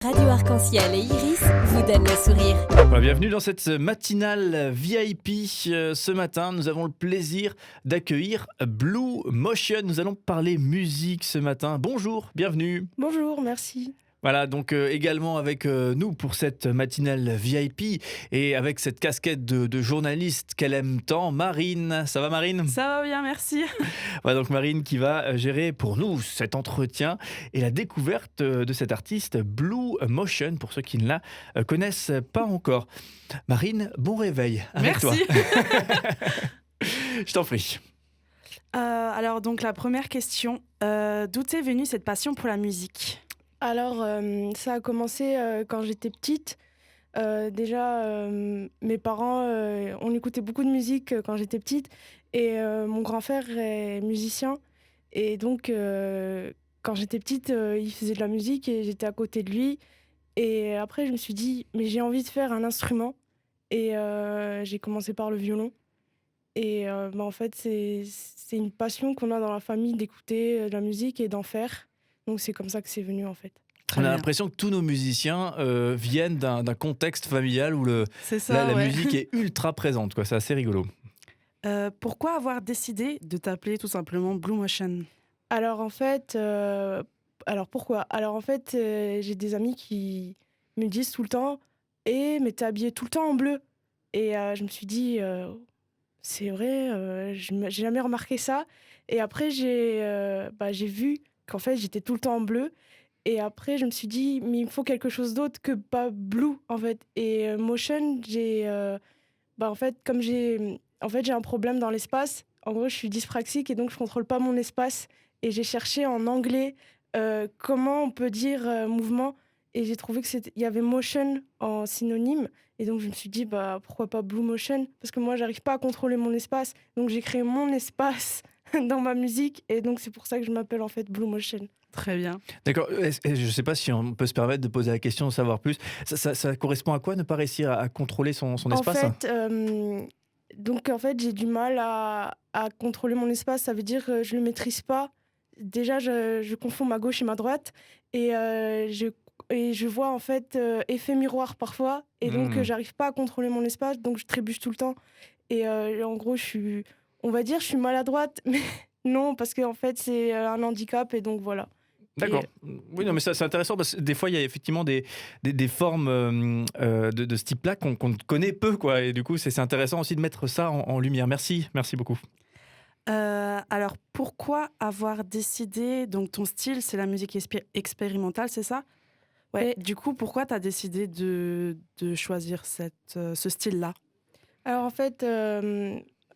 Radio Arc-en-Ciel et Iris vous donnent le sourire. Voilà, bienvenue dans cette matinale VIP. Ce matin, nous avons le plaisir d'accueillir Blue Motion. Nous allons parler musique ce matin. Bonjour, bienvenue. Bonjour, merci. Voilà, donc également avec nous pour cette matinale VIP et avec cette casquette de journaliste qu'elle aime tant, Marine. Ça va, Marine ? Ça va bien, merci. Voilà, donc Marine qui va gérer pour nous cet entretien et la découverte de cet artiste Blue Motion pour ceux qui ne la connaissent pas encore. Marine, bon réveil avec Merci. toi. Je t'en prie. Alors, donc, la première question, d'où est venue cette passion pour la musique ? Alors, ça a commencé quand j'étais petite. Déjà, mes parents, on écoutait beaucoup de musique quand j'étais petite. Et mon grand frère est musicien. Et donc, quand j'étais petite, il faisait de la musique et j'étais à côté de lui. Et après, je me suis dit, mais j'ai envie de faire un instrument. Et j'ai commencé par le violon. Et en fait, c'est une passion qu'on a dans la famille d'écouter de la musique et d'en faire. Donc c'est comme ça que c'est venu en fait. On a l'impression que tous nos musiciens viennent d'un contexte familial où la musique est ultra présente, quoi. C'est assez rigolo. Pourquoi avoir décidé de t'appeler tout simplement Blue Motion ? Alors en fait, pourquoi ? Alors en fait, j'ai des amis qui me disent tout le temps « mais t'es habillée tout le temps en bleu !» Et je me suis dit « c'est vrai, j'ai jamais remarqué ça !» Et après, j'ai vu qu'en fait, j'étais tout le temps en bleu. Et après, je me suis dit, mais il me faut quelque chose d'autre que pas blue, en fait. Et motion, en fait, j'ai un problème dans l'espace. En gros, je suis dyspraxique et donc je contrôle pas mon espace. Et j'ai cherché en anglais comment on peut dire mouvement. Et j'ai trouvé qu'il y avait motion en synonyme. Et donc, je me suis dit, pourquoi pas blue motion ? Parce que moi, j'arrive pas à contrôler mon espace. Donc, j'ai créé mon espace dans ma musique. Et donc, c'est pour ça que je m'appelle en fait Blue Motion. Très bien. D'accord. Je ne sais pas si on peut se permettre de poser la question, de savoir plus. Ça correspond à quoi, ne pas réussir à contrôler son espace ? En fait, j'ai du mal à contrôler mon espace. Ça veut dire que je ne le maîtrise pas. Déjà, je confonds ma gauche et ma droite. Et je vois en fait effet miroir parfois. Et donc, j'arrive pas à contrôler mon espace. Donc, je trébuche tout le temps. Et en gros, je suis maladroite. Mais non, parce qu'en fait, c'est un handicap. Et donc, voilà. D'accord. Oui, non, mais ça, c'est intéressant parce que des fois, il y a effectivement des formes de ce type-là qu'on connaît peu, quoi. Et du coup, c'est intéressant aussi de mettre ça en lumière. Merci beaucoup. Alors, pourquoi avoir décidé, donc ton style, c'est la musique expérimentale, c'est ça ? Ouais. Du coup, pourquoi tu as décidé de choisir ce style-là ? Alors en fait,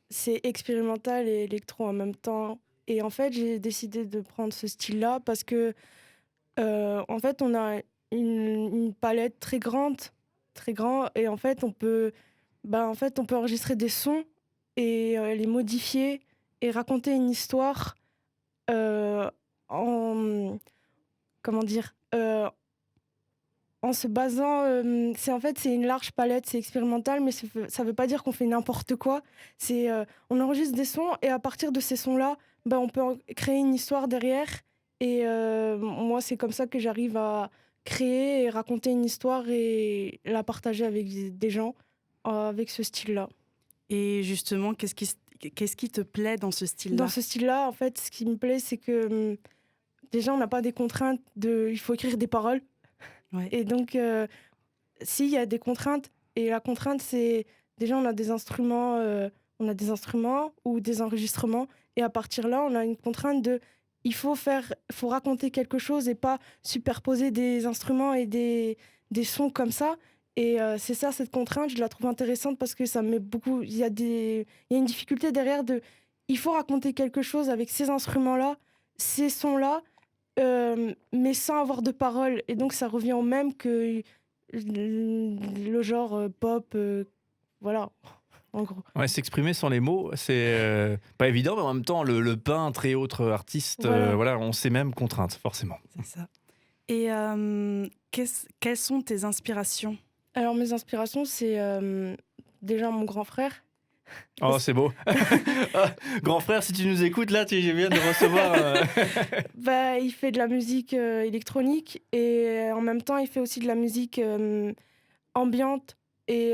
c'est expérimental et électro en même temps. Et en fait, j'ai décidé de prendre ce style-là parce que, en fait, on a une palette très grande, et en fait, on peut enregistrer des sons et les modifier et raconter une histoire en, comment dire, en se basant, c'est une large palette, c'est expérimental, mais ça veut pas dire qu'on fait n'importe quoi. On enregistre des sons et à partir de ces sons-là, on peut créer une histoire derrière. Et moi, c'est comme ça que j'arrive à créer et raconter une histoire et la partager avec des gens avec ce style-là. Et justement, qu'est-ce qui te plaît dans ce style-là ? Dans ce style-là, en fait, ce qui me plaît, c'est que déjà, on n'a pas des contraintes il faut écrire des paroles. Ouais. Et donc, s'il y a des contraintes, et la contrainte, c'est déjà on a des instruments ou des enregistrements, et à partir de là, on a une contrainte il faut raconter quelque chose et pas superposer des instruments et des sons comme ça. Et c'est ça, cette contrainte, je la trouve intéressante parce que ça me met beaucoup. Il y a une difficulté derrière il faut raconter quelque chose avec ces instruments-là, ces sons-là. Mais sans avoir de paroles. Et donc, ça revient au même que le genre pop, voilà, en gros. Ouais, s'exprimer sans les mots, c'est pas évident, mais en même temps, le peintre et autres artistes, Voilà. ont ces mêmes contraintes, forcément. C'est ça. Et quelles sont tes inspirations ? Alors, mes inspirations, c'est déjà mon grand frère. Oh, c'est beau. Ah, grand frère, si tu nous écoutes, là, tu viens de recevoir... Bah, il fait de la musique électronique et en même temps, il fait aussi de la musique ambiante et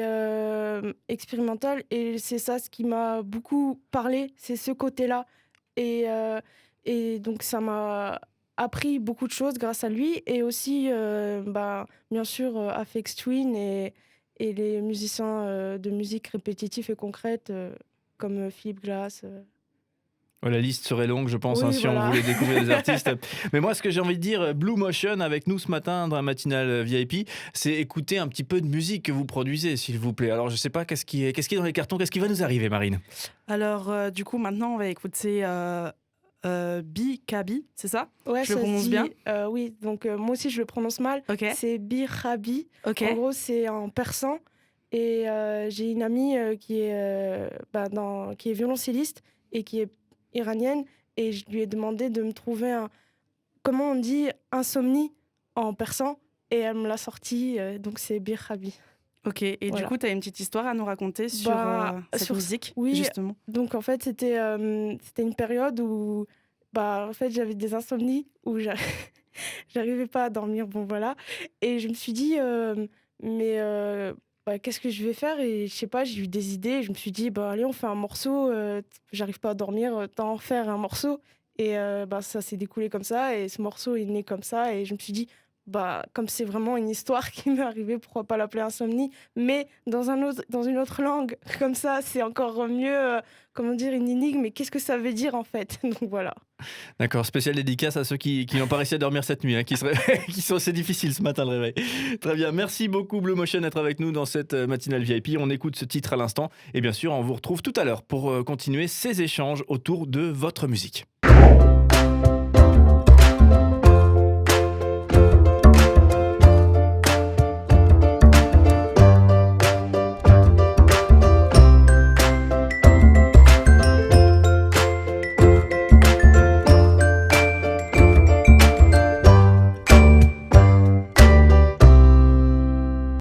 expérimentale. Et c'est ça ce qui m'a beaucoup parlé, c'est ce côté-là. Et donc, ça m'a appris beaucoup de choses grâce à lui. Et aussi, bah, bien sûr, Aphex Twin et les musiciens de musique répétitive et concrète comme Philippe Glass. Oh, la liste serait longue, je pense, Oui, si voilà. on voulait découvrir des artistes. Mais moi, ce que j'ai envie de dire, Blue Motion avec nous ce matin dans la matinale VIP, c'est écouter un petit peu de musique que vous produisez, s'il vous plaît. Alors, je sais pas, qu'est-ce qui est dans les cartons, qu'est-ce qui va nous arriver, Marine? Alors, du coup, maintenant, on va écouter Bi-Kabi, c'est ça? Ouais, Je le ça se prononce dit, bien? oui, donc moi aussi je le prononce mal. Ok. C'est Bir-Rabi. Ok. En gros, c'est en persan. Et j'ai une amie qui est violoncelliste et qui est iranienne. Et je lui ai demandé de me trouver comment on dit insomnie en persan. Et elle me l'a sorti, donc c'est Bir-Rabi. Ok. Et du Voilà. coup, tu as une petite histoire à nous raconter sur cette sur- musique, oui, justement. Donc en fait, c'était une période où en fait, j'avais des insomnies, où j'arrivais pas à dormir, bon voilà. Et je me suis dit, qu'est-ce que je vais faire? Et je sais pas, j'ai eu des idées. Je me suis dit, allez, on fait un morceau. J'arrive pas à dormir, tant en faire un morceau. Et ça s'est découlé comme ça. Et ce morceau est né comme ça. Et je me suis dit, comme c'est vraiment une histoire qui m'est arrivée, pourquoi pas l'appeler Insomnie? Mais dans une autre langue, comme ça, c'est encore mieux, comment dire, une énigme. Mais qu'est-ce que ça veut dire en fait? Donc voilà. D'accord, spéciale dédicace à ceux qui n'ont pas réussi à dormir cette nuit, hein, qui sont assez difficiles ce matin le réveil. Très bien, merci beaucoup Blue Motion d'être avec nous dans cette matinale VIP. On écoute ce titre à l'instant et bien sûr on vous retrouve tout à l'heure pour continuer ces échanges autour de votre musique.